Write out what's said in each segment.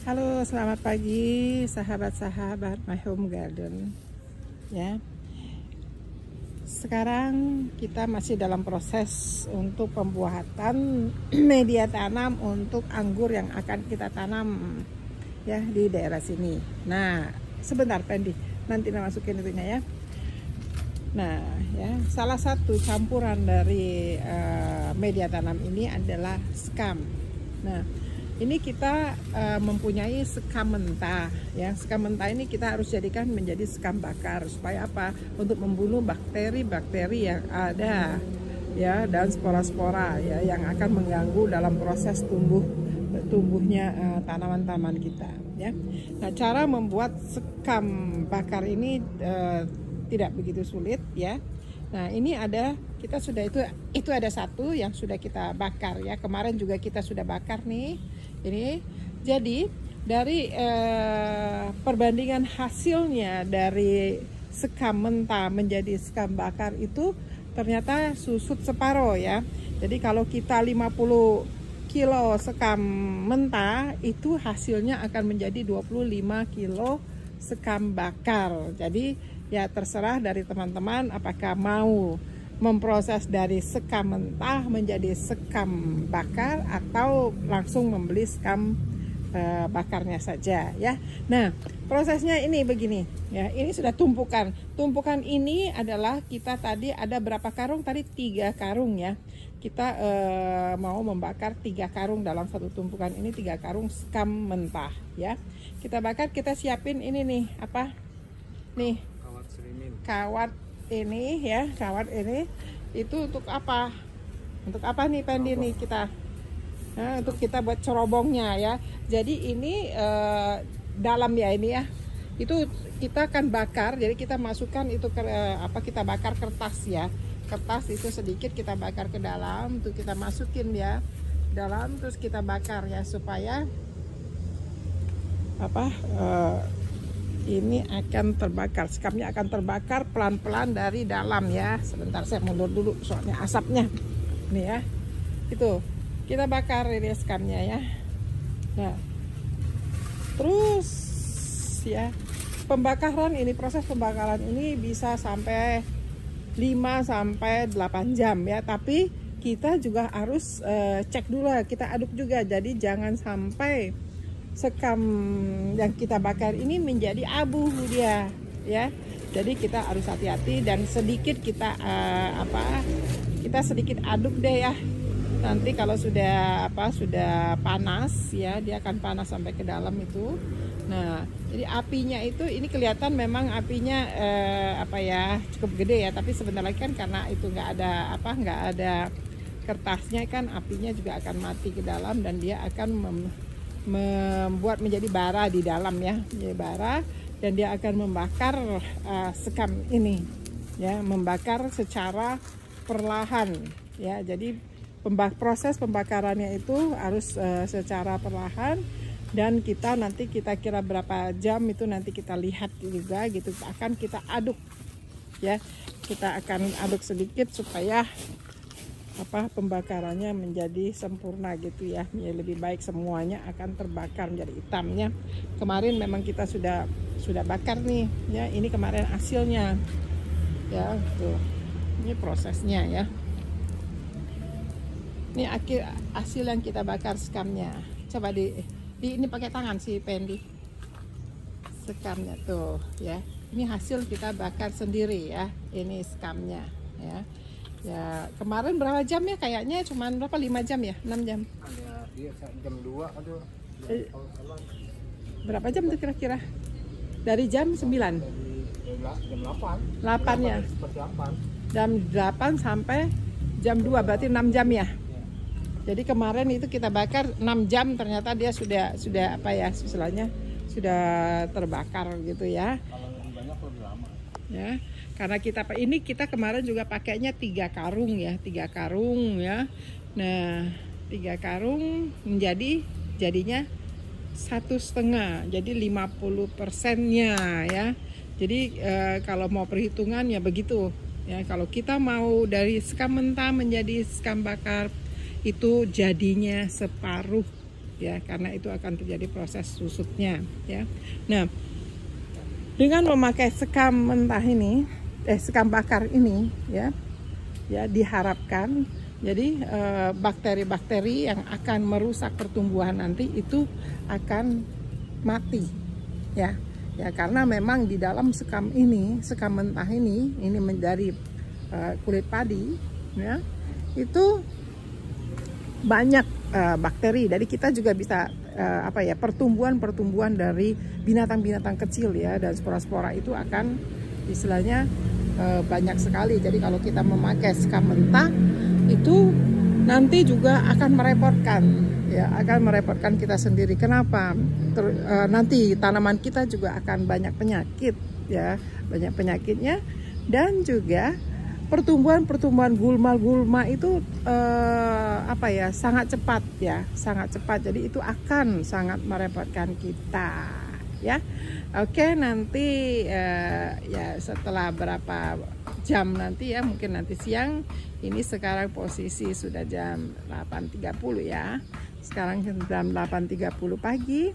Halo, selamat pagi sahabat-sahabat My Home Garden. Ya. Sekarang kita masih dalam proses untuk pembuatan media tanam untuk anggur yang akan kita tanam ya di daerah sini. Nah, sebentar Pendi, nanti masukin itunya ya. Nah, ya, salah satu campuran dari media tanam ini adalah skam. Nah, ini kita mempunyai sekam mentah ya. Sekam mentah ini kita harus jadikan menjadi sekam bakar supaya apa? Untuk membunuh bakteri-bakteri yang ada ya dan spora-spora ya yang akan mengganggu dalam proses tumbuhnya tanaman-tanaman kita ya. Nah, cara membuat sekam bakar ini tidak begitu sulit ya. Nah, ini ada kita sudah itu ada satu yang sudah kita bakar ya. Kemarin juga kita sudah bakar nih. Ini jadi dari perbandingan hasilnya dari sekam mentah menjadi sekam bakar itu ternyata susut separuh ya. Jadi kalau kita 50 kilo sekam mentah itu hasilnya akan menjadi 25 kilo sekam bakar. Jadi ya terserah dari teman-teman apakah mau memproses dari sekam mentah menjadi sekam bakar atau langsung membeli sekam bakarnya saja ya. Nah, prosesnya ini begini ya. Ini sudah tumpukan. Tumpukan ini adalah kita tadi ada berapa karung tadi? 3 karung ya. Kita mau membakar 3 karung dalam satu tumpukan ini, 3 karung sekam mentah ya. Kita bakar, kita siapin ini nih apa? Nih kawat ini ya, kawat ini itu untuk apa? Untuk apa nih Pendi nih kita? Nah, untuk kita buat cerobongnya ya. Jadi ini dalam ya ini ya. Itu kita akan bakar. Jadi kita masukkan itu ke kita bakar kertas ya. Kertas itu sedikit kita bakar ke dalam, tuh kita masukin ya dalam, terus kita bakar ya supaya ini akan terbakar, skamnya akan terbakar pelan-pelan dari dalam ya. Sebentar saya mundur dulu soalnya asapnya nih ya. Itu kita bakar ini skamnya ya. Nah, terus ya pembakaran ini, proses pembakaran ini bisa sampai 5 sampai 8 jam ya. Tapi kita juga harus cek dulu, kita aduk juga. Jadi jangan sampai sekam yang kita bakar ini menjadi abu dia ya. Jadi kita harus hati-hati dan sedikit kita kita sedikit aduk deh ya. Nanti kalau sudah sudah panas ya, dia akan panas sampai ke dalam itu. Nah, jadi apinya itu ini kelihatan memang apinya cukup gede ya, tapi sebentar lagi kan karena itu nggak ada kertasnya kan, apinya juga akan mati ke dalam dan dia akan membuat menjadi bara di dalam ya, menjadi bara, dan dia akan membakar sekam ini ya, membakar secara perlahan ya. Jadi proses pembakarannya itu harus secara perlahan, dan kita nanti kita kira berapa jam itu nanti kita lihat juga gitu. Akan kita aduk ya, kita akan aduk sedikit supaya pembakarannya menjadi sempurna gitu ya. Lebih baik semuanya akan terbakar menjadi hitamnya. Kemarin memang kita sudah bakar nih ya. Ini kemarin hasilnya ya tuh. Ini prosesnya ya. Ini hasil yang kita bakar skamnya. Coba ini pakai tangan sih Pendi. Sekamnya tuh ya. Ini hasil kita bakar sendiri ya. Ini skamnya ya. Ya, kemarin berapa jam ya? Kayaknya cuman berapa? 5 jam ya? 6 jam? Dia jam 2 aduh. Berapa jam tuh kira-kira? Dari jam 9? Jam 8. 8 ya? Seperti 8. Jam 8 sampai jam 2, berarti 6 jam ya? Jadi kemarin itu kita bakar 6 jam, ternyata dia sudah istilahnya sudah terbakar gitu ya. Kalau lebih banyak lebih lama. Ya, karena kita kemarin juga pakainya 3 karung ya, 3 karung ya. Nah, 3 karung jadinya 1,5, jadi 50%-nya ya. Jadi kalau mau perhitungan ya begitu ya. Kalau kita mau dari sekam mentah menjadi sekam bakar itu jadinya separuh ya, karena itu akan terjadi proses susutnya ya. Nah, dengan memakai sekam mentah ini, sekam bakar ini ya diharapkan jadi bakteri-bakteri yang akan merusak pertumbuhan nanti itu akan mati ya. Ya, karena memang di dalam sekam ini, sekam mentah ini dari kulit padi ya, itu banyak bakteri. Jadi kita juga bisa pertumbuhan dari binatang-binatang kecil ya, dan spora-spora itu akan istilahnya banyak sekali. Jadi kalau kita memakai sekam mentah itu nanti juga akan merepotkan ya, akan merepotkan kita sendiri. Kenapa? Nanti tanaman kita juga akan banyak penyakit ya, banyak penyakitnya, dan juga pertumbuhan gulma itu sangat cepat ya, sangat cepat. Jadi itu akan sangat merepotkan kita ya. Oke, nanti ya setelah berapa jam nanti ya, mungkin nanti siang. Ini sekarang posisi sudah jam 8.30 ya. Sekarang jam 8.30 pagi.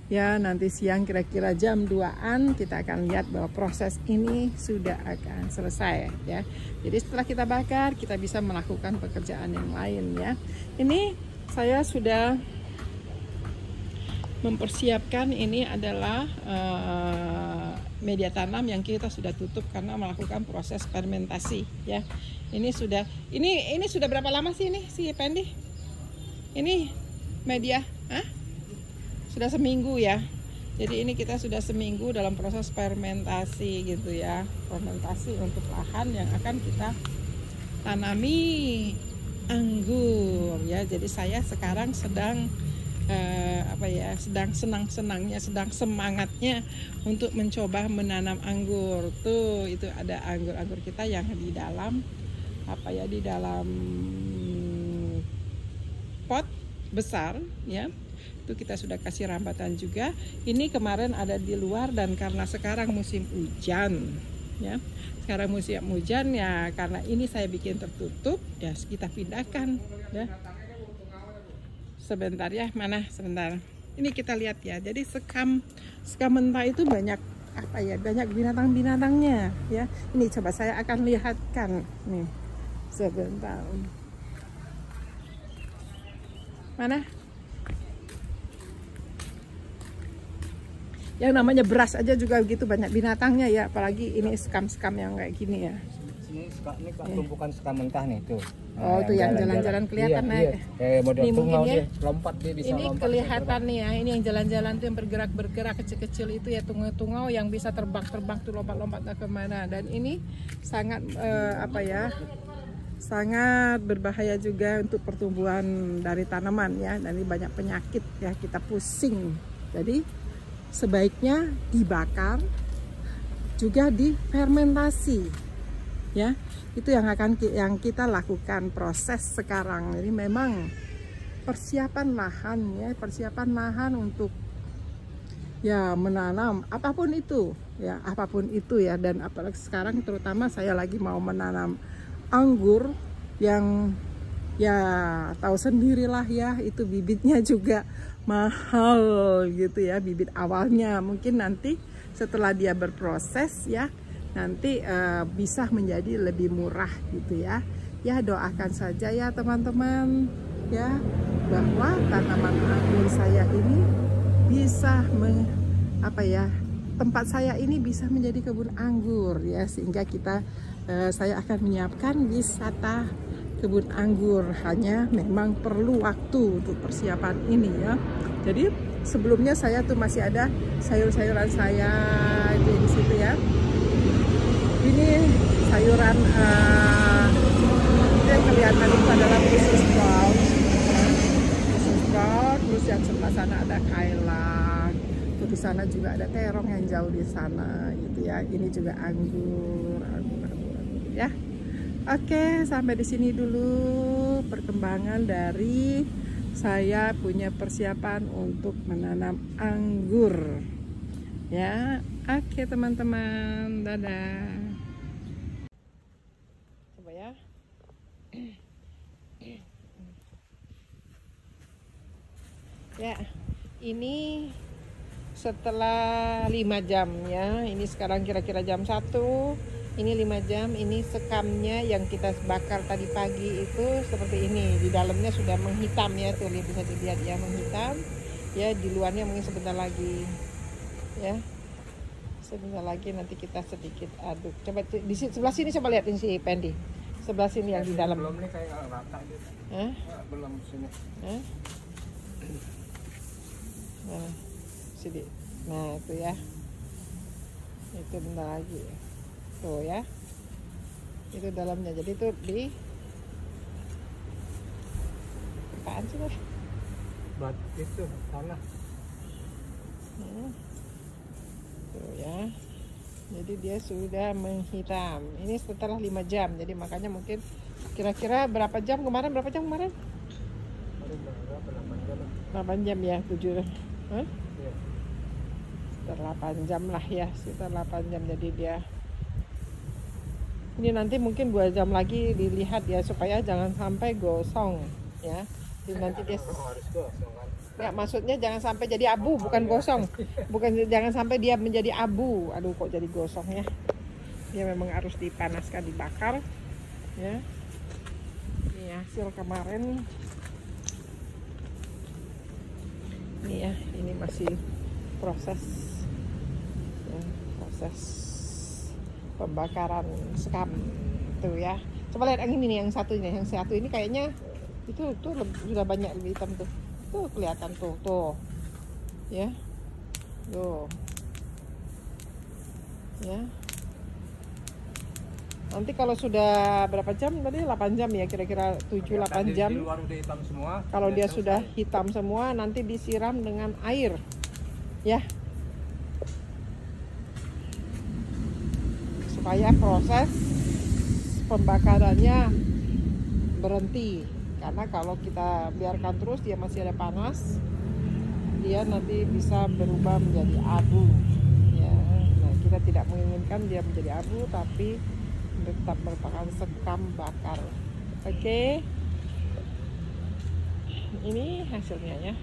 Ya, nanti siang kira-kira jam 2-an kita akan lihat bahwa proses ini sudah akan selesai ya. Jadi setelah kita bakar, kita bisa melakukan pekerjaan yang lain ya. Ini saya sudah mempersiapkan, ini adalah media tanam yang kita sudah tutup karena melakukan proses fermentasi ya. Ini sudah berapa lama sih ini si Pendi? Ini media sudah seminggu ya. Jadi ini kita sudah seminggu dalam proses fermentasi gitu ya. Fermentasi untuk lahan yang akan kita tanami anggur ya. Jadi saya sekarang sedang sedang senang-senangnya, sedang semangatnya untuk mencoba menanam anggur. Tuh, itu ada anggur-anggur kita yang di dalam di dalam pot besar ya. Itu kita sudah kasih rambatan juga. Ini kemarin ada di luar, dan karena sekarang musim hujan ya. Sekarang musim hujan ya, karena ini saya bikin tertutup ya, kita pindahkan ya. Sebentar ya, sebentar. Ini kita lihat ya. Jadi sekam mentah itu banyak banyak binatang-binatangnya ya. Ini coba saya akan lihatkan nih. Sebentar. Mana? Yang namanya beras aja juga gitu banyak binatangnya ya, apalagi ini sekam-sekam yang kayak gini ya. Ini tumpukan sekam mentah nih tuh. Oh, itu yang jalan-jalan kelihatan naik. Model ini tungau ya, dia lompat, dia bisa ini lompat. Kelihatan nih ya, ini yang jalan-jalan tuh yang bergerak kecil-kecil itu ya, tungau-tungau yang bisa terbang tuh, lompat-lompat kemana. Dan ini sangat sangat berbahaya juga untuk pertumbuhan dari tanaman ya. Dan ini banyak penyakit ya, kita pusing. Jadi sebaiknya dibakar, juga difermentasi ya. Itu yang kita lakukan proses sekarang. Jadi memang persiapan lahan untuk ya menanam apapun itu ya, dan apalagi sekarang terutama saya lagi mau menanam anggur yang ya tahu sendirilah ya, itu bibitnya juga mahal gitu ya, bibit awalnya. Mungkin nanti setelah dia berproses ya, nanti bisa menjadi lebih murah gitu ya. Ya, doakan saja ya teman-teman ya, bahwa tanaman anggur saya ini bisa tempat saya ini bisa menjadi kebun anggur ya, sehingga saya akan menyiapkan wisata kebun anggur. Hanya memang perlu waktu untuk persiapan ini ya. Jadi sebelumnya saya tuh masih ada sayur-sayuran saya itu di situ ya. Ini sayuran yang kelihatan itu adalah Brussels sprout. Terus yang sebelah sana ada kailang. Terus di sana juga ada terong yang jauh di sana gitu ya. Ini juga anggur ya. Oke, sampai di sini dulu perkembangan dari saya punya persiapan untuk menanam anggur. Ya, oke teman-teman, dadah. Coba ya. Ya, ini setelah 5 jam ya. Ini sekarang kira-kira jam 1. Ini 5 jam. Ini sekamnya yang kita bakar tadi pagi itu seperti ini. Di dalamnya sudah menghitam ya, tuh bisa dilihat ya, menghitam. Ya, di luarnya mungkin sebentar lagi. Ya. Sebentar lagi nanti kita sedikit aduk. Coba di sebelah sini, coba lihat ini si Pendi. Sebelah sini yang di dalam. Belum nih kayak rata gitu. Belum sini. Nah, sini. Nah, itu ya. Itu bentar lagi. Tuh ya. Itu dalamnya. Jadi itu di apaan sih, Mas? Batu itu tanah. Tuh ya. Jadi dia sudah menghitam. Ini setelah 5 jam. Jadi makanya mungkin kira-kira berapa jam kemarin? Berapa jam kemarin? 8 jam ya, 7. Hah? Iya. Sekitar 8 jam lah ya, sekitar 8 jam. Jadi dia ini nanti mungkin 2 jam lagi dilihat ya, supaya jangan sampai gosong ya. Jadi nanti dia Harus gosong kan. ya, maksudnya jangan sampai jadi abu, bukan gosong. Bukan, jangan sampai dia menjadi abu. Aduh, kok jadi gosong ya. Dia memang harus dipanaskan, dibakar ya. Ini hasil kemarin. Ini ya, ini masih proses ya, proses pembakaran sekam tuh ya. Coba lihat yang ini nih, yang satu ini kayaknya itu tuh sudah banyak lebih hitam tuh. Tuh kelihatan tuh ya, tuh ya. Nanti kalau sudah berapa jam tadi, 8 jam ya, kira-kira 7-8 jam. Di luar udah hitam semua. Kalau dia sudah hitam semua, nanti disiram dengan air ya, supaya proses pembakarannya berhenti. Karena kalau kita biarkan terus, dia masih ada panas, dia nanti bisa berubah menjadi abu ya. Nah, kita tidak menginginkan dia menjadi abu, tapi tetap merupakan sekam bakar. Oke. Ini hasilnya ya.